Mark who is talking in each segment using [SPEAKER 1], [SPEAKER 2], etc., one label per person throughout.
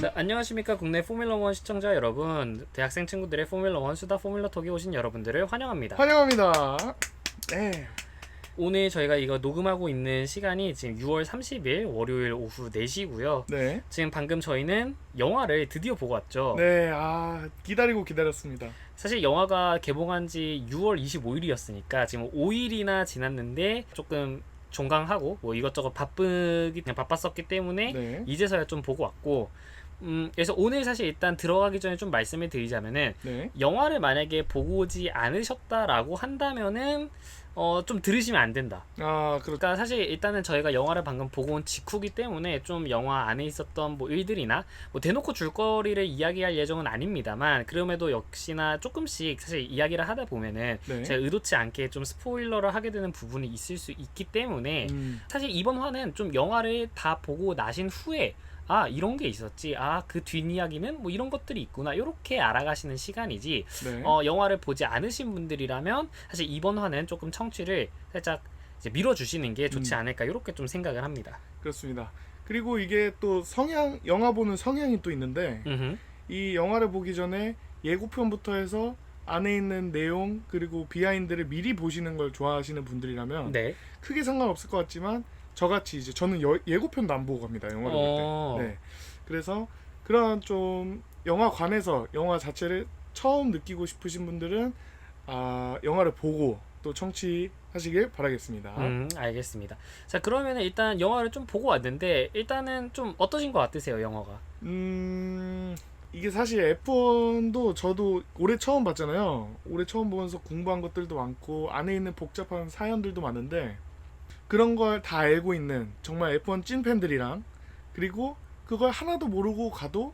[SPEAKER 1] 네, 안녕하십니까 국내 포뮬러1 시청자 여러분, 대학생 친구들의 포뮬러1 수다 포뮬러톡에 오신 여러분들을 환영합니다.
[SPEAKER 2] 환영합니다. 네.
[SPEAKER 1] 오늘 저희가 이거 녹음하고 있는 시간이 지금 6월 30일 월요일 오후 4시고요.
[SPEAKER 2] 네.
[SPEAKER 1] 지금 방금 저희는 영화를 드디어 보고 왔죠.
[SPEAKER 2] 네. 기다리고 기다렸습니다.
[SPEAKER 1] 사실 영화가 개봉한 지 6월 25일이었으니까 지금 5일이나 지났는데 조금 종강하고 뭐 이것저것 바빴었기 때문에
[SPEAKER 2] 네.
[SPEAKER 1] 이제서야 좀 보고 왔고, 그래서 오늘 사실 일단 들어가기 전에 좀 말씀을 드리자면은,
[SPEAKER 2] 네.
[SPEAKER 1] 영화를 만약에 보고 오지 않으셨다라고 한다면은 좀 들으시면 안 된다.
[SPEAKER 2] 그렇죠.
[SPEAKER 1] 그러니까 사실 일단은 저희가 영화를 방금 보고 온 직후기 때문에 좀 영화 안에 있었던 뭐 일들이나 뭐 대놓고 줄거리를 이야기할 예정은 아닙니다만, 그럼에도 역시나 조금씩 사실 이야기를 하다 보면은
[SPEAKER 2] 네.
[SPEAKER 1] 제가 의도치 않게 좀 스포일러를 하게 되는 부분이 있을 수 있기 때문에 사실 이번 화는 좀 영화를 다 보고 나신 후에 이런 게 있었지, 그 뒷이야기는 뭐 이런 것들이 있구나, 이렇게 알아가시는 시간이지,
[SPEAKER 2] 네.
[SPEAKER 1] 영화를 보지 않으신 분들이라면 사실 이번 화는 조금 청취를 살짝 이제 밀어주시는 게 좋지 않을까, 이렇게 좀 생각을 합니다.
[SPEAKER 2] 그렇습니다. 그리고 이게 또 영화 보는 성향이 또 있는데,
[SPEAKER 1] 음흠.
[SPEAKER 2] 이 영화를 보기 전에 예고편부터 해서 안에 있는 내용 그리고 비하인드를 미리 보시는 걸 좋아하시는 분들이라면
[SPEAKER 1] 네.
[SPEAKER 2] 크게 상관없을 것 같지만, 저같이 이제 저는 예고편도 안 보고 갑니다. 영화를 볼 때. 네. 그래서 그런 좀 영화관에서 영화 자체를 처음 느끼고 싶으신 분들은 영화를 보고 또 청취하시길 바라겠습니다.
[SPEAKER 1] 알겠습니다. 자, 그러면 일단 영화를 좀 보고 왔는데, 일단은 좀 어떠신 것 같으세요, 영화가?
[SPEAKER 2] 이게 사실 F1도 저도 올해 처음 봤잖아요. 올해 처음 보면서 공부한 것들도 많고 안에 있는 복잡한 사연들도 많은데, 그런 걸 다 알고 있는 정말 F1 찐팬들이랑, 그리고 그걸 하나도 모르고 가도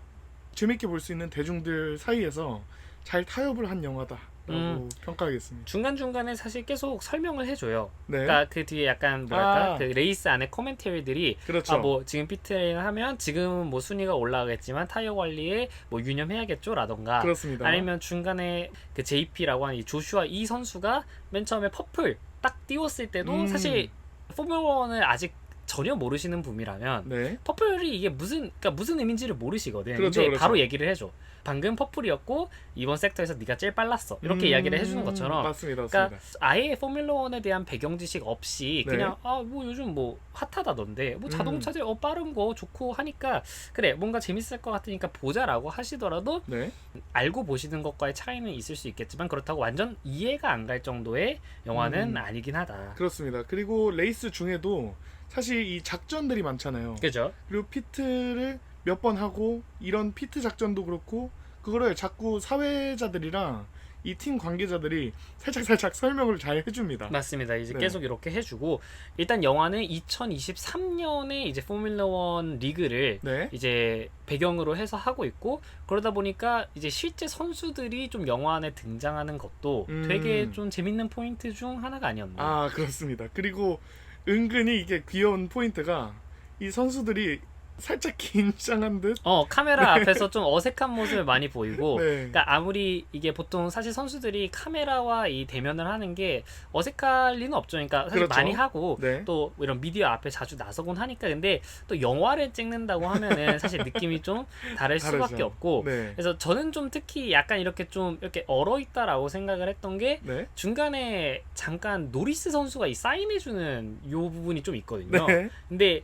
[SPEAKER 2] 재밌게 볼 수 있는 대중들 사이에서 잘 타협을 한 영화다라고 평가하겠습니다.
[SPEAKER 1] 중간중간에 사실 계속 설명을 해줘요.
[SPEAKER 2] 네.
[SPEAKER 1] 그러니까 그 뒤에 약간 뭐랄까, 그 레이스 안에 코멘터리들이,
[SPEAKER 2] 그렇죠.
[SPEAKER 1] 뭐 지금 피트레인을 하면 지금은 뭐 순위가 올라가겠지만 타이어 관리에 뭐 유념해야겠죠 라던가,
[SPEAKER 2] 그렇습니다.
[SPEAKER 1] 아니면 중간에 그 JP라고 하는 이 조슈아 이 선수가 맨 처음에 퍼플 딱 띄웠을 때도 사실 포뮬러1을 아직 전혀 모르시는 분이라면
[SPEAKER 2] 네.
[SPEAKER 1] 퍼플이 이게 무슨 의미인지를 모르시거든.
[SPEAKER 2] 그렇죠,
[SPEAKER 1] 근데
[SPEAKER 2] 그렇죠.
[SPEAKER 1] 바로 얘기를 해줘. 방금 퍼플이었고 이번 섹터에서 네가 제일 빨랐어, 이렇게 이야기를 해주는 것처럼.
[SPEAKER 2] 맞습니다.
[SPEAKER 1] 그러니까 아예 포뮬러1에 대한 배경 지식 없이
[SPEAKER 2] 네.
[SPEAKER 1] 그냥 뭐 요즘 뭐 핫하다던데 뭐 자동차들 빠른 거 좋고 하니까 그래 뭔가 재밌을 것 같으니까 보자라고 하시더라도,
[SPEAKER 2] 네.
[SPEAKER 1] 알고 보시는 것과의 차이는 있을 수 있겠지만 그렇다고 완전 이해가 안 갈 정도의 영화는 아니긴 하다.
[SPEAKER 2] 그렇습니다. 그리고 레이스 중에도 사실 이 작전들이 많잖아요.
[SPEAKER 1] 그죠?
[SPEAKER 2] 그리고 피트를 몇 번 하고, 이런 피트 작전도 그렇고 그거를 자꾸 사회자들이랑 이 팀 관계자들이 살짝 설명을 잘 해줍니다.
[SPEAKER 1] 맞습니다. 이제
[SPEAKER 2] 네.
[SPEAKER 1] 계속 이렇게 해주고, 일단 영화는 2023년에 이제 포뮬러1 리그를
[SPEAKER 2] 네.
[SPEAKER 1] 이제 배경으로 해서 하고 있고, 그러다 보니까 이제 실제 선수들이 좀 영화 안에 등장하는 것도 되게 좀 재밌는 포인트 중 하나가 아니었나.
[SPEAKER 2] 그렇습니다. 그리고 은근히 이게 귀여운 포인트가, 이 선수들이 살짝 긴장한 듯.
[SPEAKER 1] 카메라 앞에서 좀 어색한 모습을 많이 보이고,
[SPEAKER 2] 네.
[SPEAKER 1] 그러니까 아무리 이게 보통 사실 선수들이 카메라와 이 대면을 하는 게 어색할 리는 없죠. 그러니까 사실
[SPEAKER 2] 그렇죠.
[SPEAKER 1] 많이 하고,
[SPEAKER 2] 네.
[SPEAKER 1] 또 이런 미디어 앞에 자주 나서곤 하니까. 근데 또 영화를 찍는다고 하면은 사실 느낌이 좀 다를
[SPEAKER 2] 다르죠.
[SPEAKER 1] 수밖에 없고,
[SPEAKER 2] 네.
[SPEAKER 1] 그래서 저는 좀 특히 약간 이렇게 좀 이렇게 얼어 있다라고 생각을 했던 게,
[SPEAKER 2] 네.
[SPEAKER 1] 중간에 잠깐 노리스 선수가 이 사인해주는 요 부분이 좀 있거든요.
[SPEAKER 2] 네.
[SPEAKER 1] 근데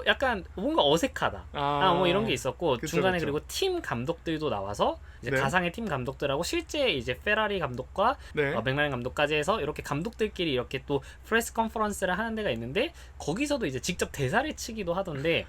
[SPEAKER 1] 약간 뭔가 어색하다. 뭐 이런 게 있었고,
[SPEAKER 2] 그쵸,
[SPEAKER 1] 중간에
[SPEAKER 2] 그쵸.
[SPEAKER 1] 그리고 팀 감독들도 나와서 이제
[SPEAKER 2] 네.
[SPEAKER 1] 가상의 팀 감독들하고 실제 이제 페라리 감독과
[SPEAKER 2] 네.
[SPEAKER 1] 맥라렌 감독까지 해서 이렇게 감독들끼리 이렇게 또 프레스 컨퍼런스를 하는 데가 있는데, 거기서도 이제 직접 대사를 치기도 하던데,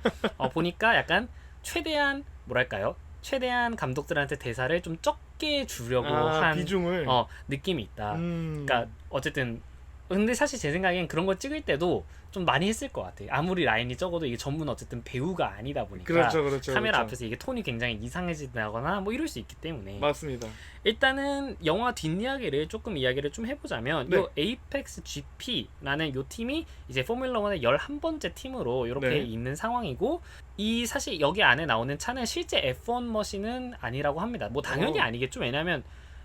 [SPEAKER 1] 보니까 약간 최대한 뭐랄까요? 최대한 감독들한테 대사를 좀 적게 주려고 한
[SPEAKER 2] 비중을.
[SPEAKER 1] 느낌이 있다.
[SPEAKER 2] 음.
[SPEAKER 1] 그러니까 어쨌든, 근데 사실 제 생각엔 그런 걸 찍을 때도 좀 많이 했을 것 같아. 아무리 라인이 적어도 이게 전문 어쨌든 배우가 아니다 보니까,
[SPEAKER 2] 그렇죠.
[SPEAKER 1] 카메라
[SPEAKER 2] 그렇죠.
[SPEAKER 1] 앞에서 이게 톤이 굉장히 이상해진다거나 뭐 이럴 수 있기 때문에.
[SPEAKER 2] 맞습니다.
[SPEAKER 1] 일단은 영화 뒷이야기를 조금 이야기를 좀 해보자면,
[SPEAKER 2] 네.
[SPEAKER 1] 요 에이펙스 GP라는 요 팀이 이제 포뮬러1의 11번째 팀으로 이렇게
[SPEAKER 2] 네.
[SPEAKER 1] 있는 상황이고, 이 사실 여기 안에 나오는 차는 실제 F1 머신은 아니라고 합니다. 뭐 당연히 아니겠죠. 왜냐면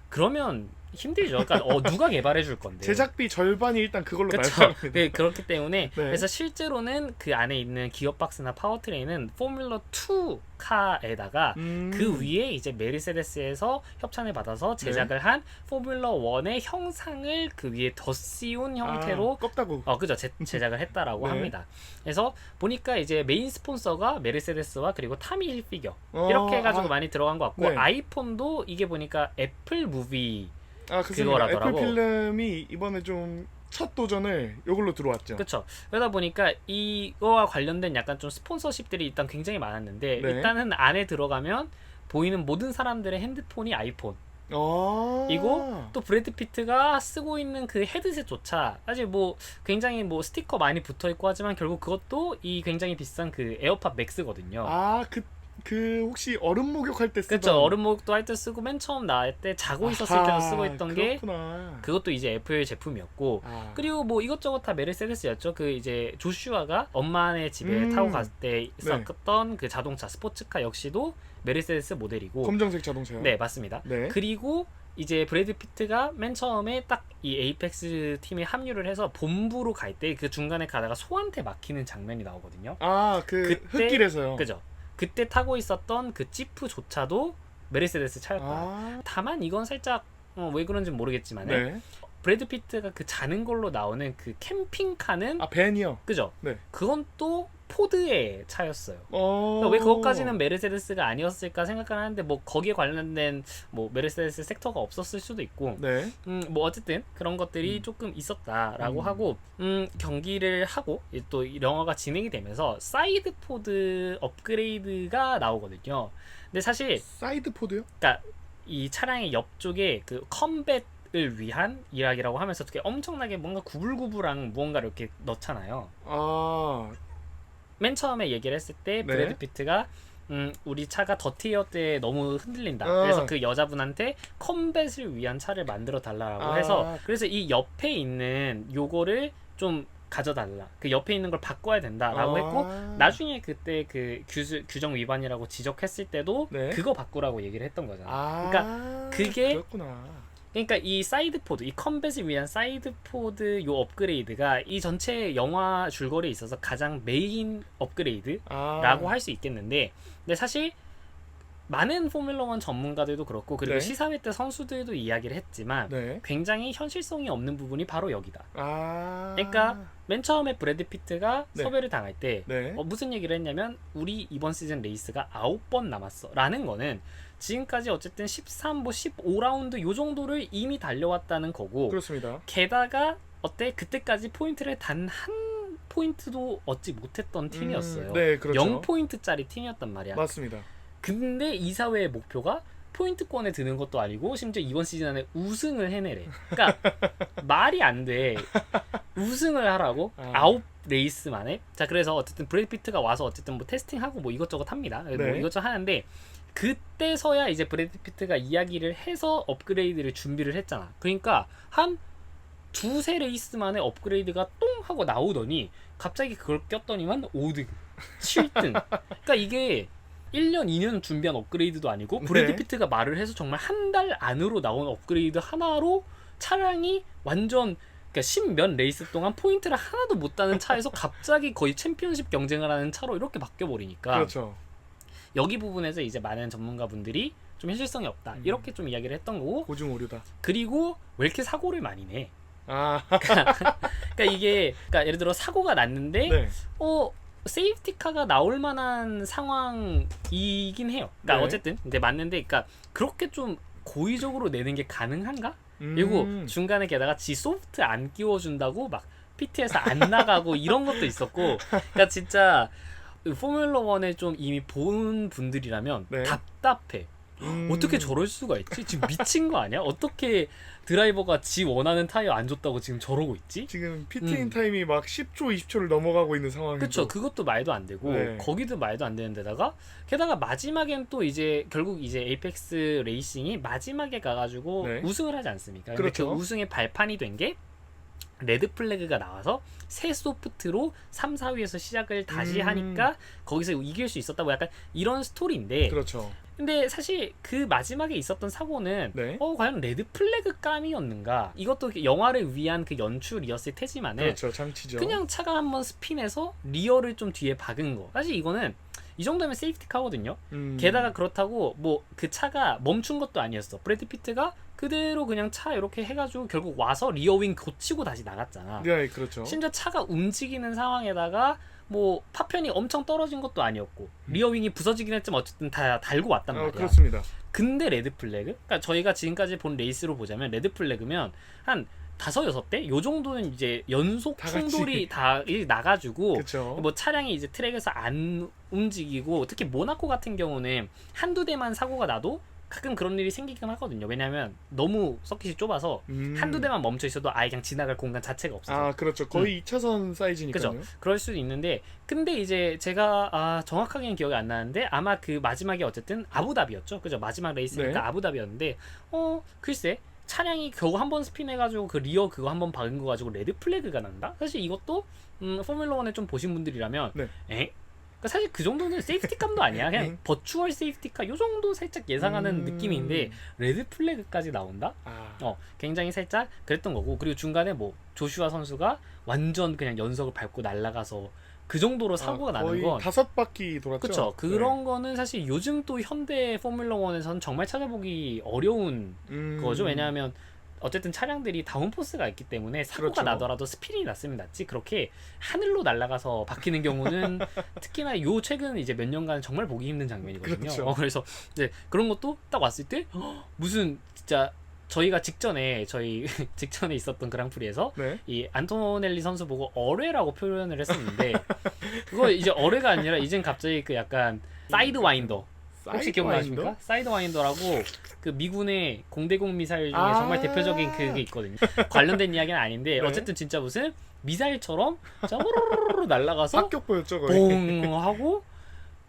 [SPEAKER 1] 그러면 힘들죠. 그러니까 누가 개발해 줄 건데.
[SPEAKER 2] 제작비 절반이 일단 그걸로
[SPEAKER 1] 그렇죠.
[SPEAKER 2] 날아갑니다.
[SPEAKER 1] 네, 그렇기 때문에
[SPEAKER 2] 네.
[SPEAKER 1] 그래서 실제로는 그 안에 있는 기어박스나 파워트레인은 포뮬러 2 카에다가 그 위에 이제 메르세데스에서 협찬을 받아서 제작을 한 포뮬러 1의 형상을 그 위에 덧씌운 형태로
[SPEAKER 2] 껍다고.
[SPEAKER 1] 그죠. 제작을 했다라고
[SPEAKER 2] 네.
[SPEAKER 1] 합니다. 그래서 보니까 이제 메인 스폰서가 메르세데스와 그리고 타미 힐피겨 이렇게 해가지고 많이 들어간 것 같고
[SPEAKER 2] 네.
[SPEAKER 1] 아이폰도 이게 보니까 애플 무비
[SPEAKER 2] 그렇습니다.
[SPEAKER 1] 그거라더라고.
[SPEAKER 2] 애플 필름이 이번에 좀 첫 도전을 이걸로 들어왔죠.
[SPEAKER 1] 그렇죠. 그러다 보니까 이거와 관련된 약간 좀 스폰서십들이 일단 굉장히 많았는데
[SPEAKER 2] 네.
[SPEAKER 1] 일단은 안에 들어가면 보이는 모든 사람들의 핸드폰이 아이폰. 이고 또 브래드 피트가 쓰고 있는 그 헤드셋조차 사실 뭐 굉장히 뭐 스티커 많이 붙어 있고 하지만 결국 그것도 이 굉장히 비싼 그 에어팟 맥스거든요.
[SPEAKER 2] 그 혹시 얼음 목욕할 때 쓰던.
[SPEAKER 1] 그렇죠. 얼음 목욕도 할 때 쓰고 맨 처음 나올 때 자고 있었을 때도 쓰고 있던
[SPEAKER 2] 그렇구나.
[SPEAKER 1] 게 그것도 이제 애플 제품이었고 그리고 뭐 이것저것 다 메르세데스였죠. 그 이제 조슈아가 엄마네 집에 타고 갔을 때 썼던 그 자동차 스포츠카 역시도 메르세데스 모델이고
[SPEAKER 2] 검정색 자동차요.
[SPEAKER 1] 네, 맞습니다.
[SPEAKER 2] 네.
[SPEAKER 1] 그리고 이제 브래드 피트가 맨 처음에 딱 이 에이펙스 팀에 합류를 해서 본부로 갈 때 그 중간에 가다가 소한테 막히는 장면이 나오거든요.
[SPEAKER 2] 그
[SPEAKER 1] 그때-
[SPEAKER 2] 흙길에서요.
[SPEAKER 1] 그죠? 그때 타고 있었던 그 지프조차도 메르세데스 차였다. 다만 이건 살짝 왜 그런지 모르겠지만
[SPEAKER 2] 네.
[SPEAKER 1] 브래드 피트가 그 자는 걸로 나오는 그 캠핑카는
[SPEAKER 2] 벤이요.
[SPEAKER 1] 그죠?
[SPEAKER 2] 네.
[SPEAKER 1] 그건 또 포드의 차였어요. 그러니까 왜 그것까지는 메르세데스가 아니었을까 생각을 하는데 뭐 거기에 관련된 뭐 메르세데스 섹터가 없었을 수도 있고
[SPEAKER 2] 네.
[SPEAKER 1] 뭐 어쨌든 그런 것들이 조금 있었다라고 하고 경기를 하고 또 이 영화가 진행이 되면서 사이드 포드 업그레이드가 나오거든요. 근데 사실
[SPEAKER 2] 사이드 포드요?
[SPEAKER 1] 그러니까 이 차량의 옆쪽에 그 컴뱃을 위한 이야기라고 하면서 어떻게 엄청나게 뭔가 구불구불한 무언가를 이렇게 넣잖아요. 맨 처음에 얘기를 했을 때
[SPEAKER 2] 네.
[SPEAKER 1] 브래드 피트가 우리 차가 더티에어 때 너무 흔들린다.
[SPEAKER 2] 어.
[SPEAKER 1] 그래서 그 여자분한테 컴뱃을 위한 차를 만들어 달라고 해서 그래서 이 옆에 있는 요거를 좀 가져달라. 그 옆에 있는 걸 바꿔야 된다라고 했고 나중에 그때 그 규정 위반이라고 지적했을 때도
[SPEAKER 2] 네.
[SPEAKER 1] 그거 바꾸라고 얘기를 했던 거잖아. 그러니까 그게
[SPEAKER 2] 그렇구나.
[SPEAKER 1] 그러니까 이 사이드 포드, 이 컴뱃을 위한 사이드 포드 요 업그레이드가 이 전체 영화 줄거리에 있어서 가장 메인 업그레이드라고 할 수 있겠는데, 근데 사실 많은 포뮬러 1 전문가들도 그렇고 그리고
[SPEAKER 2] 네.
[SPEAKER 1] 시사회 때 선수들도 이야기를 했지만
[SPEAKER 2] 네.
[SPEAKER 1] 굉장히 현실성이 없는 부분이 바로 여기다.
[SPEAKER 2] 아.
[SPEAKER 1] 그러니까 맨 처음에 브래드 피트가
[SPEAKER 2] 네.
[SPEAKER 1] 섭외를 당할 때
[SPEAKER 2] 네.
[SPEAKER 1] 무슨 얘기를 했냐면 우리 이번 시즌 레이스가 9번 남았어 라는 거는 지금까지 어쨌든 13, 뭐 15라운드 요 정도를 이미 달려왔다는 거고
[SPEAKER 2] 그렇습니다.
[SPEAKER 1] 게다가 어때? 그때까지 포인트를 단 한 포인트도 얻지 못했던 팀이었어요.
[SPEAKER 2] 네, 그렇죠.
[SPEAKER 1] 0포인트짜리 팀이었단 말이야.
[SPEAKER 2] 맞습니다.
[SPEAKER 1] 근데 이사회의 목표가 포인트권에 드는 것도 아니고 심지어 이번 시즌 안에 우승을 해내래. 그러니까 말이 안 돼. 우승을 하라고? 9레이스 만에? 자, 그래서 어쨌든 브래드 피트가 와서 어쨌든 뭐 테스팅하고 뭐 이것저것 합니다. 뭐
[SPEAKER 2] 네.
[SPEAKER 1] 이것저것 하는데 그때서야 이제 브래드 피트가 이야기를 해서 업그레이드를 준비를 했잖아. 그러니까 한 두세 레이스 만에 업그레이드가 똥 하고 나오더니 갑자기 그걸 꼈더니만 5등, 7등. 그러니까 이게 1년, 2년 준비한 업그레이드도 아니고 브래드
[SPEAKER 2] 네.
[SPEAKER 1] 피트가 말을 해서 정말 한 달 안으로 나온 업그레이드 하나로 차량이 완전 그러니까 10몇 레이스 동안 포인트를 하나도 못 따는 차에서 갑자기 거의 챔피언십 경쟁을 하는 차로 이렇게 바뀌어버리니까
[SPEAKER 2] 그렇죠.
[SPEAKER 1] 여기 부분에서 이제 많은 전문가분들이 좀 현실성이 없다 이렇게 좀 이야기를 했던 거고
[SPEAKER 2] 고중 오류다. 그리고
[SPEAKER 1] 왜 이렇게 사고를 많이 내?
[SPEAKER 2] 아.
[SPEAKER 1] 그러니까 이게 그러니까 예를 들어 사고가 났는데
[SPEAKER 2] 네.
[SPEAKER 1] 세이프티카가 나올 만한 상황이긴 해요. 그러니까
[SPEAKER 2] 네.
[SPEAKER 1] 어쨌든 근데 맞는데 그러니까 그렇게 좀 고의적으로 내는 게 가능한가? 그리고 중간에 게다가 지 소프트 안 끼워준다고 막 PT에서 안 나가고 이런 것도 있었고 그러니까 진짜 포뮬러 1을 좀 이미 본 분들이라면
[SPEAKER 2] 네.
[SPEAKER 1] 답답해. 어떻게 저럴 수가 있지? 지금 미친 거 아니야? 어떻게 드라이버가 지 원하는 타이어 안 줬다고 지금 저러고 있지?
[SPEAKER 2] 지금 피트인 타임이 막 10초, 20초를 넘어가고 있는 상황이고.
[SPEAKER 1] 그쵸. 그것도 말도 안 되고
[SPEAKER 2] 네.
[SPEAKER 1] 거기도 말도 안 되는 데다가 게다가 마지막엔 또 이제 결국 이제 에이펙스 레이싱이 마지막에 가가지고
[SPEAKER 2] 네.
[SPEAKER 1] 우승을 하지 않습니까? 근데
[SPEAKER 2] 그렇죠.
[SPEAKER 1] 그 우승의 발판이 된 게 레드 플래그가 나와서 새 소프트로 3, 4위에서 시작을 다시
[SPEAKER 2] 음.
[SPEAKER 1] 하니까 거기서 이길 수 있었다 뭐 약간 이런 스토리인데
[SPEAKER 2] 그렇죠.
[SPEAKER 1] 근데 사실 그 마지막에 있었던 사고는
[SPEAKER 2] 네.
[SPEAKER 1] 과연 레드 플래그 감이었는가 이것도 영화를 위한 그 연출이었을 테지만은
[SPEAKER 2] 그렇죠. 장치죠.
[SPEAKER 1] 그냥 차가 한번 스핀해서 리어를 좀 뒤에 박은 거 사실 이거는 이 정도면 세이프티카거든요. 게다가 그렇다고 뭐 그 차가 멈춘 것도 아니었어. 브래드 피트가 그대로 그냥 차 이렇게 해가지고 결국 와서 리어윙 고치고 다시 나갔잖아.
[SPEAKER 2] 네, 그렇죠.
[SPEAKER 1] 심지어 차가 움직이는 상황에다가 뭐 파편이 엄청 떨어진 것도 아니었고 리어윙이 부서지긴 했지만 어쨌든 다 달고 왔단 말이야.
[SPEAKER 2] 그렇습니다.
[SPEAKER 1] 근데 레드 플래그? 그러니까 저희가 지금까지 본 레이스로 보자면 레드 플래그면 한 5-6대? 요 정도는 이제 연속
[SPEAKER 2] 다 같이.
[SPEAKER 1] 충돌이 다 나가지고
[SPEAKER 2] 그렇죠.
[SPEAKER 1] 뭐 차량이 이제 트랙에서 안 움직이고 특히 모나코 같은 경우는 한두 대만 사고가 나도 가끔 그런 일이 생기긴 하거든요. 왜냐면 너무 서킷이 좁아서 한두 대만 멈춰 있어도 아예 그냥 지나갈 공간 자체가 없어서.
[SPEAKER 2] 아, 그렇죠. 거의 2차선 사이즈니까요.
[SPEAKER 1] 그죠. 그럴 수도 있는데 근데 이제 제가 정확하게는 기억이 안 나는데 아마 그 마지막에 어쨌든 아부다비였죠. 그죠. 마지막 레이스니까
[SPEAKER 2] 네.
[SPEAKER 1] 아부다비였는데 글쎄 차량이 겨우 한 번 스핀해가지고 그 리어 그거 한 번 박은 거 가지고 레드 플래그가 난다? 사실 이것도 포뮬러 1에 좀 보신 분들이라면
[SPEAKER 2] 네.
[SPEAKER 1] 그러니까 사실 그 정도는 세이프티감도 아니야. 그냥 버추얼 세이프티카 요 정도 살짝 예상하는 느낌인데 레드 플래그까지 나온다? 굉장히 살짝 그랬던 거고 그리고 중간에 뭐 조슈아 선수가 완전 그냥 연석을 밟고 날아가서 그 정도로 사고가 나는
[SPEAKER 2] 거의
[SPEAKER 1] 건
[SPEAKER 2] 5바퀴 돌았죠.
[SPEAKER 1] 그쵸. 그런 거는 사실 요즘 또 현대 포뮬러 1에서는 정말 찾아보기 어려운 거죠. 왜냐하면 어쨌든 차량들이 다운포스가 있기 때문에 사고가
[SPEAKER 2] 그렇죠.
[SPEAKER 1] 나더라도 스피드이 났으면 낫지 그렇게 하늘로 날아가서 박히는 경우는 특히나 요 최근 이제 몇 년간 정말 보기 힘든 장면이거든요.
[SPEAKER 2] 그렇죠.
[SPEAKER 1] 그래서 이제 그런 것도 딱 왔을 때 무슨 진짜 저희가 직전에 직전에 있었던 그랑프리에서
[SPEAKER 2] 네.
[SPEAKER 1] 이 안토넬리 선수 보고 어뢰라고 표현을 했었는데 그거 이제 어뢰가 아니라 이젠 갑자기 그 약간 사이드 와인더 혹시 기억나십니까? 사이드 와인더라고 그 미군의 공대공 미사일 중에 정말 대표적인 그게 있거든요. 관련된 이야기는 아닌데
[SPEAKER 2] 네.
[SPEAKER 1] 어쨌든 진짜 무슨 미사일처럼 호로로로 날아가서
[SPEAKER 2] 합격보였죠 거의.
[SPEAKER 1] 봉 하고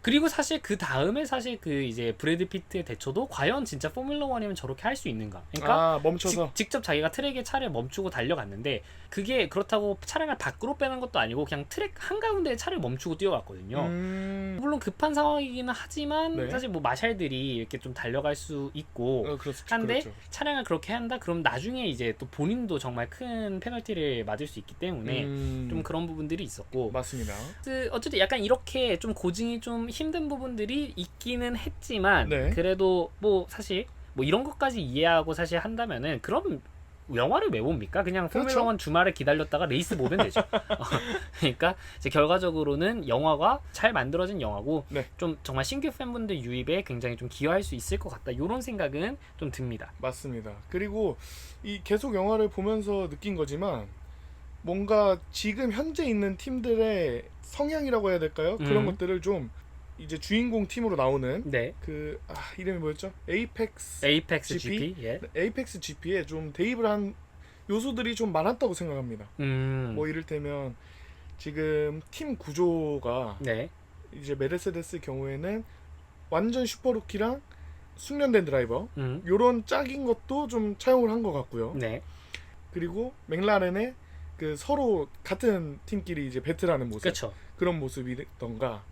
[SPEAKER 1] 그리고 사실 그 다음에 사실 그 이제 브래드 피트의 대처도 과연 진짜 포뮬러 1이면 저렇게 할 수 있는가? 그러니까
[SPEAKER 2] 멈춰서
[SPEAKER 1] 직접 자기가 트랙에 차를 멈추고 달려갔는데 그게 그렇다고 차량을 밖으로 빼는 것도 아니고 그냥 트랙 한가운데에 차를 멈추고 뛰어갔거든요. 물론 급한 상황이기는 하지만
[SPEAKER 2] 네.
[SPEAKER 1] 사실 뭐 마샬들이 이렇게 좀 달려갈 수 있고 한데
[SPEAKER 2] 그렇죠.
[SPEAKER 1] 차량을 그렇게 한다? 그럼 나중에 이제 또 본인도 정말 큰 페널티를 맞을 수 있기 때문에 좀 그런 부분들이 있었고
[SPEAKER 2] 맞습니다.
[SPEAKER 1] 어쨌든 약간 이렇게 좀 고증이 좀 힘든 부분들이 있기는 했지만
[SPEAKER 2] 네.
[SPEAKER 1] 그래도 뭐 사실 뭐 이런 것까지 이해하고 사실 한다면은 그럼 영화를 왜 봅니까? 그냥
[SPEAKER 2] 그렇죠.
[SPEAKER 1] 포뮬러 1 주말에 기다렸다가 레이스 보면 되죠. 그러니까 이제 결과적으로는 영화가 잘 만들어진 영화고
[SPEAKER 2] 네.
[SPEAKER 1] 좀 정말 신규 팬분들 유입에 굉장히 좀 기여할 수 있을 것 같다. 이런 생각은 좀 듭니다.
[SPEAKER 2] 맞습니다. 그리고 이 계속 영화를 보면서 느낀 거지만 뭔가 지금 현재 있는 팀들의 성향이라고 해야 될까요? 그런 것들을 좀 이제 주인공 팀으로 나오는
[SPEAKER 1] 네.
[SPEAKER 2] 그 이름이 뭐였죠? 에이펙스
[SPEAKER 1] 에이펙스 GP. 예.
[SPEAKER 2] 에이펙스 GP에 좀 대입을 한 요소들이 좀 많았다고 생각합니다. 뭐 이를테면 지금 팀 구조가
[SPEAKER 1] 네.
[SPEAKER 2] 이제 메르세데스 경우에는 완전 슈퍼루키랑 숙련된 드라이버 요런 짝인 것도 좀 차용을 한 것 같고요.
[SPEAKER 1] 네.
[SPEAKER 2] 그리고 맥라렌의 그 서로 같은 팀끼리 이제 배틀하는 모습
[SPEAKER 1] 그렇죠.
[SPEAKER 2] 그런 모습이던가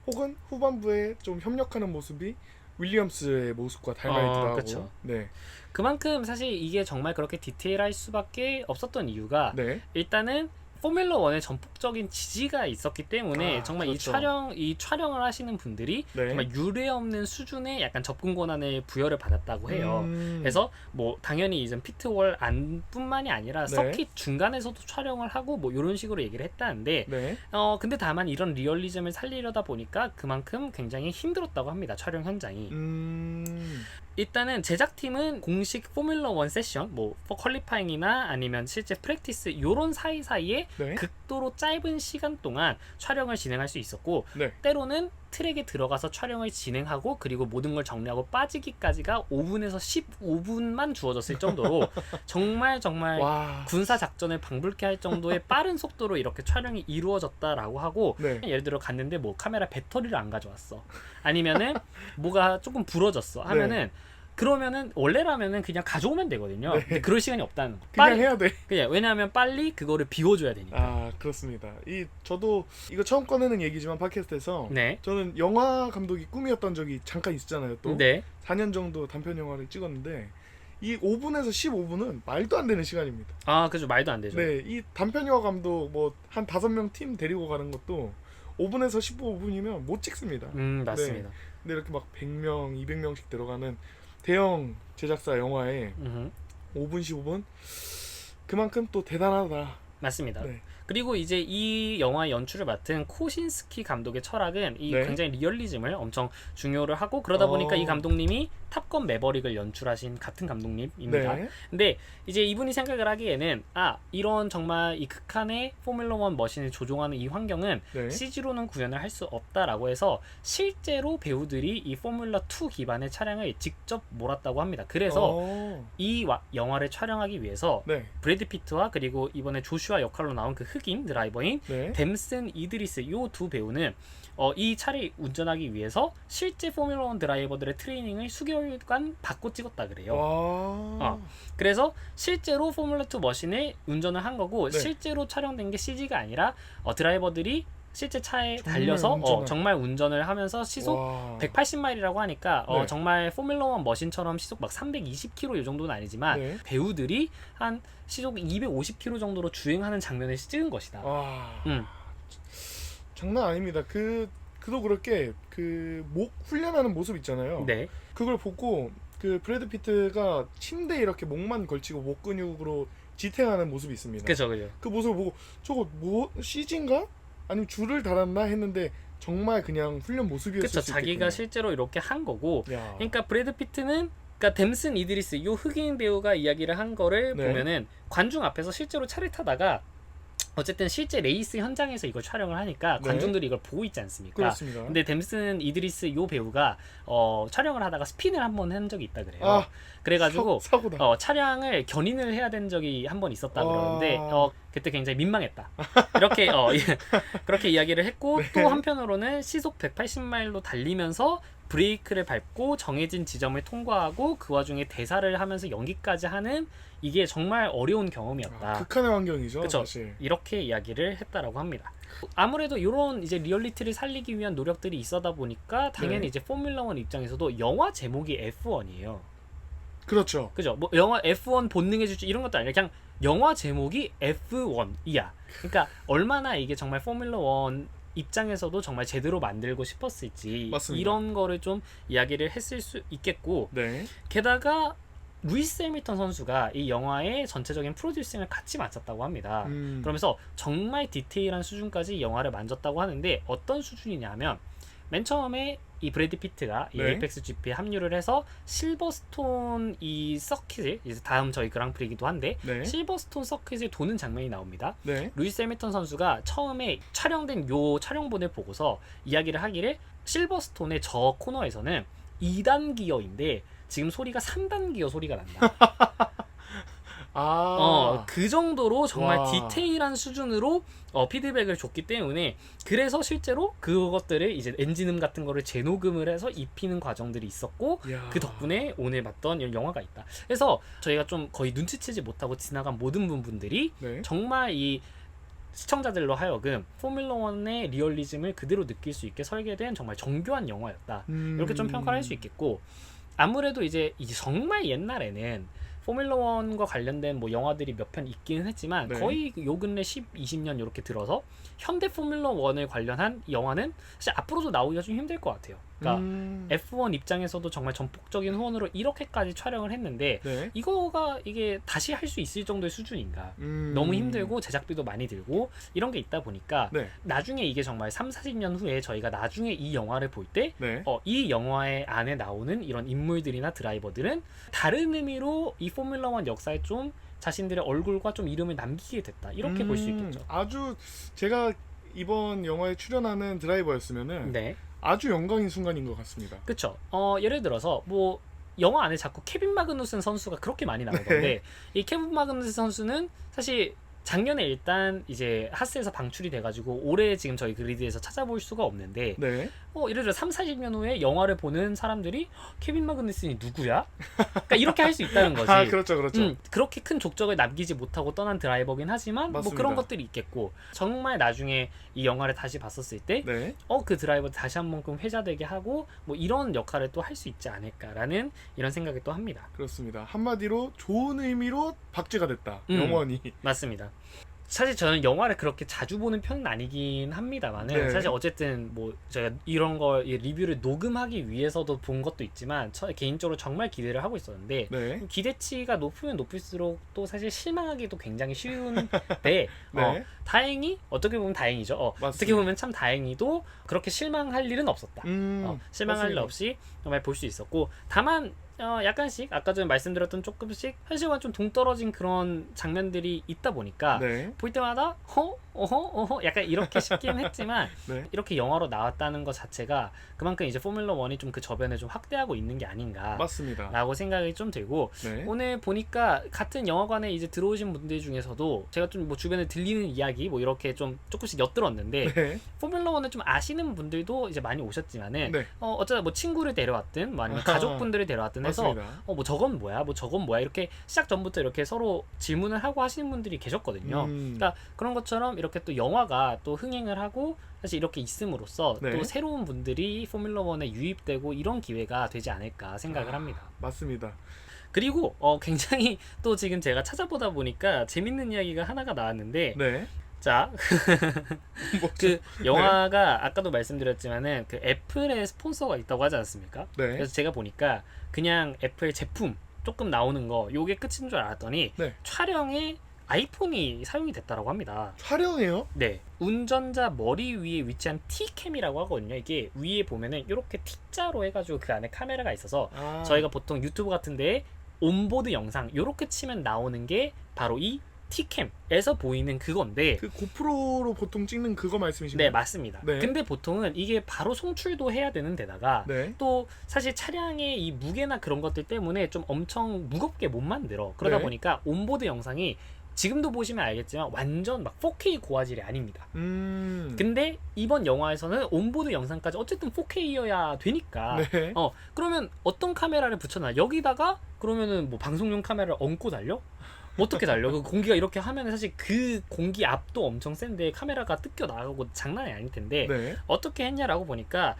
[SPEAKER 2] 혹은 후반부에 좀 협력하는 모습이 윌리엄스의 모습과 닮아있기도 하고
[SPEAKER 1] 그쵸.
[SPEAKER 2] 네.
[SPEAKER 1] 그만큼 사실 이게 정말 그렇게 디테일할 수밖에 없었던 이유가
[SPEAKER 2] 네.
[SPEAKER 1] 일단은 포뮬러 1의 전폭적인 지지가 있었기 때문에 정말
[SPEAKER 2] 그렇죠.
[SPEAKER 1] 이 촬영을 하시는 분들이
[SPEAKER 2] 네.
[SPEAKER 1] 정말 유례 없는 수준의 약간 접근 권한을 부여를 받았다고 해요. 그래서 뭐 당연히 이제 피트월 안뿐만이 아니라
[SPEAKER 2] 네.
[SPEAKER 1] 서킷 중간에서도 촬영을 하고 뭐 이런 식으로 얘기를 했다는데
[SPEAKER 2] 네.
[SPEAKER 1] 근데 다만 이런 리얼리즘을 살리려다 보니까 그만큼 굉장히 힘들었다고 합니다. 촬영 현장이. 일단은 제작팀은 공식 포뮬러 1 세션, 뭐 퀄리파잉이나 아니면 실제 프랙티스 요런 사이사이에
[SPEAKER 2] 네.
[SPEAKER 1] 극도로 짧은 시간 동안 촬영을 진행할 수 있었고
[SPEAKER 2] 네.
[SPEAKER 1] 때로는 트랙에 들어가서 촬영을 진행하고 그리고 모든 걸 정리하고 빠지기까지가 5분에서 15분만 주어졌을 정도로 정말
[SPEAKER 2] 와.
[SPEAKER 1] 군사 작전을 방불케 할 정도의 빠른 속도로 이렇게 촬영이 이루어졌다라고 하고
[SPEAKER 2] 네.
[SPEAKER 1] 예를 들어 갔는데 뭐 카메라 배터리를 안 가져왔어 아니면은 뭐가 조금 부러졌어 하면은 그러면은 원래라면은 그냥 가져오면 되거든요.
[SPEAKER 2] 네.
[SPEAKER 1] 근데 그럴 시간이 없다는 거.
[SPEAKER 2] 그냥 해야 돼.
[SPEAKER 1] 그냥 왜냐하면 빨리 그거를 비워줘야 되니까.
[SPEAKER 2] 아 그렇습니다. 저도 이거 처음 꺼내는 얘기지만 팟캐스트에서
[SPEAKER 1] 네.
[SPEAKER 2] 저는 영화 감독이 꿈이었던 적이 잠깐 있잖아요. 또
[SPEAKER 1] 네.
[SPEAKER 2] 4년 정도 단편 영화를 찍었는데 이 5분에서 15분은 말도 안 되는 시간입니다.
[SPEAKER 1] 아, 그죠. 말도 안 되죠.
[SPEAKER 2] 네, 이 단편 영화 감독 뭐 한 5명 팀 데리고 가는 것도 5분에서 15분이면 못 찍습니다.
[SPEAKER 1] 맞습니다.
[SPEAKER 2] 근데 이렇게 막 100명, 200명씩 들어가는 대형 제작사 영화에
[SPEAKER 1] 음흠.
[SPEAKER 2] 5분, 15분 그만큼 또 대단하다.
[SPEAKER 1] 맞습니다.
[SPEAKER 2] 네.
[SPEAKER 1] 그리고 이제 이 영화 연출을 맡은 코신스키 감독의 철학은 이
[SPEAKER 2] 네.
[SPEAKER 1] 굉장히 리얼리즘을 엄청 중요를 하고 그러다 보니까 이 감독님이 탑건 매버릭을 연출하신 같은 감독님입니다.
[SPEAKER 2] 네.
[SPEAKER 1] 근데 이제 이분이 생각을 하기에는 이런 정말 이 극한의 포뮬러 1 머신을 조종하는 이 환경은
[SPEAKER 2] 네.
[SPEAKER 1] CG로는 구현을 할 수 없다라고 해서 실제로 배우들이 이 포뮬러 2 기반의 차량을 직접 몰았다고 합니다. 그래서 이 영화를 촬영하기 위해서
[SPEAKER 2] 네.
[SPEAKER 1] 브래드 피트와 그리고 이번에 조슈아 역할로 나온 그 흑인 드라이버인
[SPEAKER 2] 네.
[SPEAKER 1] 댐슨 이드리스 요 두 배우는 이 차를 운전하기 위해서 실제 포뮬러 1 드라이버들의 트레이닝을 수개월간 받고 찍었다 그래요.
[SPEAKER 2] 와.
[SPEAKER 1] 그래서 실제로 포뮬러 2 머신을 운전을 한 거고
[SPEAKER 2] 네.
[SPEAKER 1] 실제로 촬영된 게 CG가 아니라 드라이버들이 실제 차에
[SPEAKER 2] 정말
[SPEAKER 1] 달려서
[SPEAKER 2] 운전을.
[SPEAKER 1] 정말 운전을 하면서 시속
[SPEAKER 2] 와.
[SPEAKER 1] 180마일이라고 하니까
[SPEAKER 2] 네.
[SPEAKER 1] 정말 포뮬러 1 머신처럼 시속 막 320km 이 정도는 아니지만
[SPEAKER 2] 네.
[SPEAKER 1] 배우들이 한 시속 250km 정도로 주행하는 장면을 찍은 것이다.
[SPEAKER 2] 와.
[SPEAKER 1] 음.
[SPEAKER 2] 장난 아닙니다. 그도 그렇게 그 목 훈련하는 모습 있잖아요.
[SPEAKER 1] 네.
[SPEAKER 2] 그걸 보고 그 브래드 피트가 침대에 이렇게 목만 걸치고 목 근육으로 지탱하는 모습이 있습니다.
[SPEAKER 1] 그죠, 그죠.
[SPEAKER 2] 그 모습을 보고 저거 뭐 CG인가? 아니면 줄을 달았나 했는데 정말 그냥 훈련 모습이었을
[SPEAKER 1] 그쵸.
[SPEAKER 2] 수
[SPEAKER 1] 자기가
[SPEAKER 2] 있겠군요.
[SPEAKER 1] 실제로 이렇게 한 거고.
[SPEAKER 2] 야.
[SPEAKER 1] 그러니까 브래드 피트는 그러니까 댐슨 이드리스 요 흑인 배우가 이야기를 한 거를
[SPEAKER 2] 네.
[SPEAKER 1] 보면은 관중 앞에서 실제로 차를 타다가 어쨌든 실제 레이스 현장에서 이걸 촬영을 하니까
[SPEAKER 2] 네.
[SPEAKER 1] 관중들이 이걸 보고 있지 않습니까?
[SPEAKER 2] 그렇습니다.
[SPEAKER 1] 근데 댐슨 이드리스 요 배우가 촬영을 하다가 스핀을 한번 한 적이 있다 그래요.
[SPEAKER 2] 아,
[SPEAKER 1] 그래가지고
[SPEAKER 2] 사고다.
[SPEAKER 1] 차량을 견인을 해야 된 적이 한 번 있었다 그러는데
[SPEAKER 2] 아.
[SPEAKER 1] 그때 굉장히 민망했다. 이렇게 그렇게 이야기를 했고
[SPEAKER 2] 네.
[SPEAKER 1] 또 한편으로는 시속 180마일로 달리면서 브레이크를 밟고 정해진 지점을 통과하고 그 와중에 대사를 하면서 연기까지 하는 이게 정말 어려운 경험이었다.
[SPEAKER 2] 극한의 환경이죠.
[SPEAKER 1] 그쵸.
[SPEAKER 2] 사실.
[SPEAKER 1] 이렇게 이야기를 했다라고 합니다. 아무래도 이런 이제 리얼리티를 살리기 위한 노력들이 있어다 보니까 당연히
[SPEAKER 2] 네.
[SPEAKER 1] 이제 포뮬러 1 입장에서도 영화 제목이 F1이에요.
[SPEAKER 2] 그렇죠.
[SPEAKER 1] 그죠? 뭐 영화 F1 본능의 주주 이런 것도 아니라 그냥 영화 제목이 F1이야. 그러니까 얼마나 이게 정말 포뮬러 1 입장에서도 정말 제대로 만들고 싶었을지
[SPEAKER 2] 맞습니다.
[SPEAKER 1] 이런 거를 좀 이야기를 했을 수 있겠고
[SPEAKER 2] 네.
[SPEAKER 1] 게다가 루이스 해밀턴 선수가 이 영화의 전체적인 프로듀싱을 같이 맡았다고 합니다. 그러면서 정말 디테일한 수준까지 이 영화를 만졌다고 하는데 어떤 수준이냐면 맨 처음에 이 브래드 피트가 이
[SPEAKER 2] 네.
[SPEAKER 1] 에이펙스 GP에 합류를 해서 실버스톤 이 서킷을 이제 다음 저희 그랑프리이기도 한데
[SPEAKER 2] 네.
[SPEAKER 1] 실버스톤 서킷을 도는 장면이 나옵니다.
[SPEAKER 2] 네.
[SPEAKER 1] 루이스 해밀턴 선수가 처음에 촬영된 요 촬영본을 보고서 이야기를 하기를 실버스톤의 저 코너에서는 2단 기어인데 지금 소리가 3단 기어 소리가 난다. 그 정도로 정말
[SPEAKER 2] 와.
[SPEAKER 1] 디테일한 수준으로 피드백을 줬기 때문에 그래서 실제로 그것들을 이제 엔진음 같은 거를 재녹음을 해서 입히는 과정들이 있었고
[SPEAKER 2] 이야.
[SPEAKER 1] 그 덕분에 오늘 봤던 이런 영화가 있다. 그래서 저희가 좀 거의 눈치채지 못하고 지나간 모든 분들이
[SPEAKER 2] 네.
[SPEAKER 1] 정말 이 시청자들로 하여금 포뮬러 1의 리얼리즘을 그대로 느낄 수 있게 설계된 정말 정교한 영화였다. 이렇게 좀 평가를 할 수 있겠고 아무래도 이제 정말 옛날에는 포뮬러 1과 관련된 뭐 영화들이 몇 편 있기는 했지만
[SPEAKER 2] 네.
[SPEAKER 1] 거의 요 근래 10, 20년 이렇게 들어서 현대 포뮬러 1을 관련한 영화는 사실 앞으로도 나오기가 좀 힘들 것 같아요. 그러니까 F1 입장에서도 정말 전폭적인 후원으로 이렇게까지 촬영을 했는데
[SPEAKER 2] 네.
[SPEAKER 1] 이거가 이게 다시 할 수 있을 정도의 수준인가? 너무 힘들고 제작비도 많이 들고 이런 게 있다 보니까
[SPEAKER 2] 네.
[SPEAKER 1] 나중에 이게 정말 3, 40년 후에 저희가 나중에 이 영화를 볼 때
[SPEAKER 2] 네.
[SPEAKER 1] 이 영화의 안에 나오는 이런 인물들이나 드라이버들은 다른 의미로 이 포뮬러 1 역사에 좀 자신들의 얼굴과 좀 이름을 남기게 됐다. 이렇게 볼 수 있겠죠.
[SPEAKER 2] 아주 제가 이번 영화에 출연하는 드라이버였으면은
[SPEAKER 1] 네.
[SPEAKER 2] 아주 영광인 순간인 것 같습니다.
[SPEAKER 1] 그쵸. 예를 들어서 뭐 영화 안에 자꾸 케빈 마그누슨 선수가 그렇게 많이 나오던데
[SPEAKER 2] 네.
[SPEAKER 1] 이 케빈 마그누슨 선수는 사실 작년에 일단 이제 하스에서 방출이 돼가지고 올해 지금 저희 그리드에서 찾아볼 수가 없는데
[SPEAKER 2] 네.
[SPEAKER 1] 예를 들어 3, 40년 후에 영화를 보는 사람들이 케빈 마그누슨이 누구야? 그러니까 이렇게 할 수 있다는 거지.
[SPEAKER 2] 아, 그렇죠, 그렇죠.
[SPEAKER 1] 그렇게 큰 족적을 남기지 못하고 떠난 드라이버긴 하지만 뭐
[SPEAKER 2] 맞습니다.
[SPEAKER 1] 그런 것들이 있겠고 정말 나중에 이 영화를 다시 봤었을 때
[SPEAKER 2] 네.
[SPEAKER 1] 그 드라이버 다시 한 번끔 회자되게 하고 뭐 이런 역할을 또 할 수 있지 않을까라는 이런 생각을 또 합니다.
[SPEAKER 2] 그렇습니다. 한마디로 좋은 의미로 박쥐가 됐다.
[SPEAKER 1] 음.
[SPEAKER 2] 영원히.
[SPEAKER 1] 맞습니다. 사실 저는 영화를 그렇게 자주 보는 편은 아니긴 합니다만은
[SPEAKER 2] 네.
[SPEAKER 1] 사실 어쨌든 뭐 제가 이런 걸 이 리뷰를 녹음하기 위해서도 본 것도 있지만 개인적으로 정말 기대를 하고 있었는데
[SPEAKER 2] 네.
[SPEAKER 1] 기대치가 높으면 높을수록 또 사실 실망하기도 굉장히 쉬운데
[SPEAKER 2] 네.
[SPEAKER 1] 다행히 어떻게 보면 다행이죠. 어떻게
[SPEAKER 2] 맞습니다.
[SPEAKER 1] 보면 참 다행히도 그렇게 실망할 일은 없었다. 실망할 일
[SPEAKER 2] 맞습니다.
[SPEAKER 1] 없이 정말 볼 수 있었고 다만 약간씩 아까 전에 말씀드렸던 조금씩 현실과 좀 동떨어진 그런 장면들이 있다 보니까
[SPEAKER 2] 네.
[SPEAKER 1] 볼 때마다 어허 약간 이렇게 싶긴 했지만
[SPEAKER 2] 네.
[SPEAKER 1] 이렇게 영화로 나왔다는 것 자체가 그만큼 이제 포뮬러 1이 좀 그 저변을 좀 확대하고 있는 게 아닌가
[SPEAKER 2] 맞습니다.
[SPEAKER 1] 라고 생각이 좀 들고
[SPEAKER 2] 네.
[SPEAKER 1] 오늘 보니까 같은 영화관에 이제 들어오신 분들 중에서도 제가 좀 뭐 주변에 들리는 이야기 뭐 이렇게 좀 조금씩 엿들었는데
[SPEAKER 2] 네.
[SPEAKER 1] 포뮬러 1을 좀 아시는 분들도 이제 많이 오셨지만은
[SPEAKER 2] 네.
[SPEAKER 1] 어쩌다 뭐 친구를 데려왔든 뭐 아니면 가족분들을 데려왔든 해서
[SPEAKER 2] 맞습니다.
[SPEAKER 1] 뭐 저건 뭐야 이렇게 시작 전부터 이렇게 서로 질문을 하고 하시는 분들이 계셨거든요. 그러니까 그런 것처럼 이렇게 또 영화가 또 흥행을 하고 사실 이렇게 있음으로써
[SPEAKER 2] 네.
[SPEAKER 1] 또 새로운 분들이 포뮬러 1에 유입되고 이런 기회가 되지 않을까 생각을 합니다.
[SPEAKER 2] 맞습니다.
[SPEAKER 1] 그리고 굉장히 또 지금 제가 찾아보다 보니까 재밌는 이야기가 하나가 나왔는데
[SPEAKER 2] 네.
[SPEAKER 1] 자,
[SPEAKER 2] 뭐죠?
[SPEAKER 1] 그 영화가 아까도 말씀드렸지만은 그 애플의 스폰서가 있다고 하지 않습니까?
[SPEAKER 2] 네.
[SPEAKER 1] 그래서 제가 보니까 그냥 애플 제품 조금 나오는 거 요게 끝인 줄 알았더니
[SPEAKER 2] 네.
[SPEAKER 1] 촬영에 아이폰이 사용이 됐다라고 합니다.
[SPEAKER 2] 촬영해요?
[SPEAKER 1] 네, 운전자 머리 위에 위치한 T캠이라고 하거든요. 이게 위에 보면은 이렇게 T자로 해가지고 그 안에 카메라가 있어서 저희가 보통 유튜브 같은데 온보드 영상 이렇게 치면 나오는 게 바로 이 T캠에서 보이는 그건데
[SPEAKER 2] 그 고프로로 보통 찍는 그거 말씀이신가요?
[SPEAKER 1] 네, 맞습니다.
[SPEAKER 2] 네.
[SPEAKER 1] 근데 보통은 이게 바로 송출도 해야 되는 데다가
[SPEAKER 2] 네.
[SPEAKER 1] 또 사실 차량의 이 무게나 그런 것들 때문에 좀 엄청 무겁게 못 만들어. 그러다
[SPEAKER 2] 네.
[SPEAKER 1] 보니까 온보드 영상이 지금도 보시면 알겠지만 완전 막 4K 고화질이 아닙니다. 근데 이번 영화에서는 온보드 영상까지 어쨌든 4K여야 되니까
[SPEAKER 2] 네.
[SPEAKER 1] 그러면 어떤 카메라를 붙여놔? 여기다가 그러면은 뭐 방송용 카메라를 얹고 달려? 어떻게 달려? 그 공기가 이렇게 하면 사실 그 공기 압도 엄청 센데 카메라가 뜯겨 나가고 장난이 아닐 텐데
[SPEAKER 2] 네.
[SPEAKER 1] 어떻게 했냐라고 보니까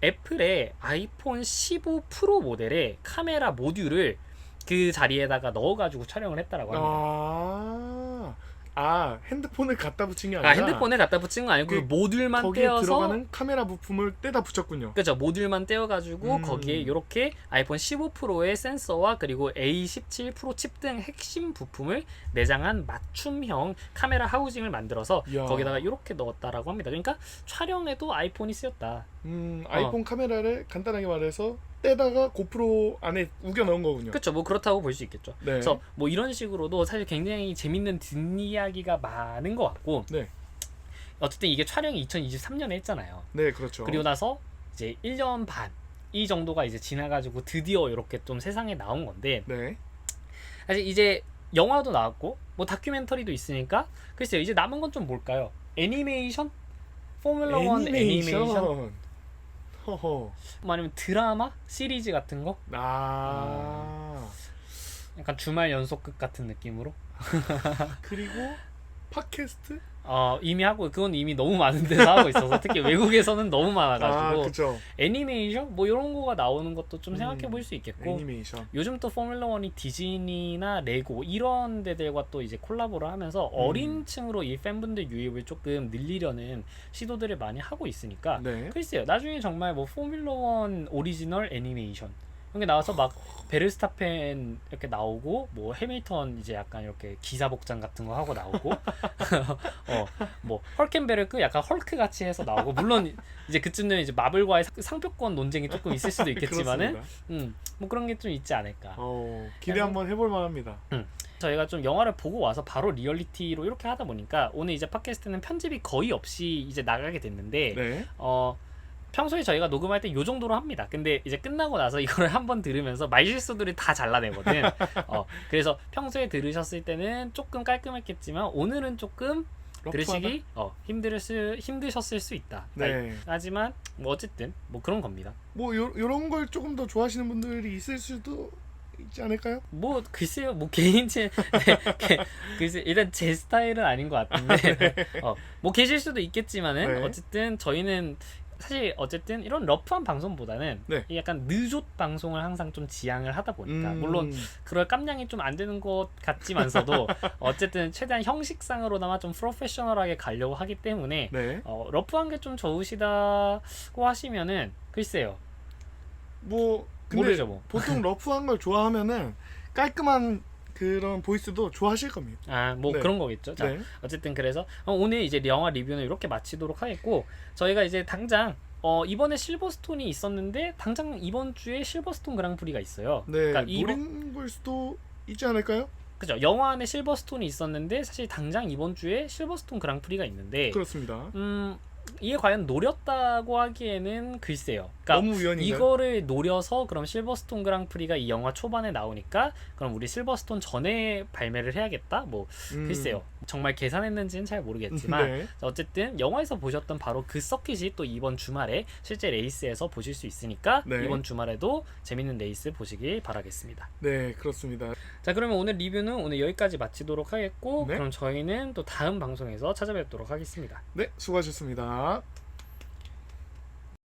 [SPEAKER 1] 애플의 아이폰 15 프로 모델의 카메라 모듈을 그 자리에다가 넣어가지고 촬영을 했다라고 합니다.
[SPEAKER 2] 핸드폰을 갖다 붙인 게 아니라
[SPEAKER 1] 핸드폰에 갖다 붙인 거 아니고 그 모듈만
[SPEAKER 2] 거기에
[SPEAKER 1] 떼어서
[SPEAKER 2] 들어가는 카메라 부품을 떼다 붙였군요.
[SPEAKER 1] 그죠, 모듈만 떼어가지고
[SPEAKER 2] 음.
[SPEAKER 1] 거기에 이렇게 아이폰 15 프로의 센서와 그리고 A17 프로 칩 등 핵심 부품을 내장한 맞춤형 카메라 하우징을 만들어서
[SPEAKER 2] 이야.
[SPEAKER 1] 거기다가 이렇게 넣었다라고 합니다. 그러니까 촬영에도 아이폰이 쓰였다.
[SPEAKER 2] 아이폰 카메라를 간단하게 말해서 떼다가 고프로 안에 우겨 넣은 거군요.
[SPEAKER 1] 그렇죠. 뭐 그렇다고 볼 수 있겠죠.
[SPEAKER 2] 네.
[SPEAKER 1] 그래서 뭐 이런 식으로도 사실 굉장히 재밌는 뒷이야기가 많은 것 같고
[SPEAKER 2] 네.
[SPEAKER 1] 어쨌든 이게 촬영이 2023년에 했잖아요.
[SPEAKER 2] 네, 그렇죠.
[SPEAKER 1] 그리고 나서 이제 1년 반 이 정도가 이제 지나가지고 드디어 이렇게 좀 세상에 나온 건데
[SPEAKER 2] 네.
[SPEAKER 1] 사실 이제 영화도 나왔고 뭐 다큐멘터리도 있으니까 글쎄요, 이제 남은 건 좀 뭘까요? 애니메이션? 포뮬러 1 애니메이션?
[SPEAKER 2] 허허.
[SPEAKER 1] 뭐 아니면 드라마? 시리즈 같은 거? 약간 주말 연속극 같은 느낌으로?
[SPEAKER 2] 그리고 팟캐스트?
[SPEAKER 1] 이미 하고 그건 이미 너무 많은 데서 하고 있어서 특히 외국에서는 너무 많아가지고
[SPEAKER 2] 그죠.
[SPEAKER 1] 애니메이션? 뭐 이런 거가 나오는 것도 좀 생각해 볼 수 있겠고
[SPEAKER 2] 애니메이션.
[SPEAKER 1] 요즘 또 포뮬러 1이 디즈니나 레고 이런 데들과 또 이제 콜라보를 하면서 어린 층으로 이 팬분들 유입을 조금 늘리려는 시도들을 많이 하고 있으니까
[SPEAKER 2] 네.
[SPEAKER 1] 글쎄요, 나중에 정말 뭐 포뮬러 1 오리지널 애니메이션 이런 게 나와서 막 베르스타펜 이렇게 나오고 뭐 해밀턴 이제 약간 이렇게 기사 복장 같은 거 하고 나오고 뭐 헐켄베르크 약간 헐크 같이 해서 나오고 물론 이제 그쯤 되면 이제 마블과의 상표권 논쟁이 조금 있을 수도 있겠지만은 뭐 그런 게 좀 있지 않을까.
[SPEAKER 2] 기대 한번 해볼 만합니다.
[SPEAKER 1] 저희가 좀 영화를 보고 와서 바로 리얼리티로 이렇게 하다 보니까 오늘 이제 팟캐스트는 편집이 거의 없이 이제 나가게 됐는데
[SPEAKER 2] 네.
[SPEAKER 1] 평소에 저희가 녹음할 때 요 정도로 합니다. 근데 이제 끝나고 나서 이거를 한번 들으면서 말실수들을 다 잘라내거든. 그래서 평소에 들으셨을 때는 조금 깔끔했겠지만 오늘은 조금 들으시기 힘드셨을 수 있다.
[SPEAKER 2] 네.
[SPEAKER 1] 하지만 뭐 어쨌든 뭐 그런 겁니다.
[SPEAKER 2] 뭐 요런 걸 조금 더 좋아하시는 분들이 있을 수도 있지 않을까요?
[SPEAKER 1] 뭐 글쎄요, 뭐 개인체 글쎄 일단 제 스타일은 아닌 것 같은데 뭐 계실 수도 있겠지만은
[SPEAKER 2] 네.
[SPEAKER 1] 어쨌든 저희는 사실 어쨌든 이런 러프한 방송보다는
[SPEAKER 2] 네.
[SPEAKER 1] 이 약간 느좋 방송을 항상 좀 지향을 하다 보니까 물론 그럴 깜냥이 좀 안 되는 것 같지만서도 어쨌든 최대한 형식상으로나마 좀 프로페셔널하게 가려고 하기 때문에
[SPEAKER 2] 네.
[SPEAKER 1] 러프한 게 좀 좋으시다고 하시면은 글쎄요,
[SPEAKER 2] 뭐 근데
[SPEAKER 1] 모르죠 뭐.
[SPEAKER 2] 보통 러프한 걸 좋아하면은 깔끔한 그런 보이스도 좋아하실 겁니다.
[SPEAKER 1] 뭐
[SPEAKER 2] 네.
[SPEAKER 1] 그런 거겠죠. 자,
[SPEAKER 2] 네.
[SPEAKER 1] 어쨌든 그래서 오늘 이제 영화 리뷰는 이렇게 마치도록 하겠고 저희가 이제 당장 이번에 실버스톤이 있었는데 당장 이번 주에 실버스톤 그랑프리가 있어요.
[SPEAKER 2] 네.
[SPEAKER 1] 그러니까
[SPEAKER 2] 노린 걸 수도 있지 않을까요?
[SPEAKER 1] 그죠. 영화 안에 실버스톤이 있었는데 사실 당장 이번 주에 실버스톤 그랑프리가 있는데
[SPEAKER 2] 그렇습니다.
[SPEAKER 1] 이게 과연 노렸다고 하기에는 글쎄요. 그러니까
[SPEAKER 2] 너무 우연인가요?
[SPEAKER 1] 이거를 노려서 그럼 실버스톤 그랑프리가 이 영화 초반에 나오니까 그럼 우리 실버스톤 전에 발매를 해야겠다? 뭐 글쎄요. 정말 계산했는지는 잘 모르겠지만
[SPEAKER 2] 네.
[SPEAKER 1] 어쨌든 영화에서 보셨던 바로 그 서킷이 또 이번 주말에 실제 레이스에서 보실 수 있으니까
[SPEAKER 2] 네.
[SPEAKER 1] 이번 주말에도 재밌는 레이스 보시길 바라겠습니다.
[SPEAKER 2] 네, 그렇습니다.
[SPEAKER 1] 자, 그러면 오늘 리뷰는 오늘 여기까지 마치도록 하겠고
[SPEAKER 2] 네.
[SPEAKER 1] 그럼 저희는 또 다음 방송에서 찾아뵙도록 하겠습니다.
[SPEAKER 2] 네, 수고하셨습니다.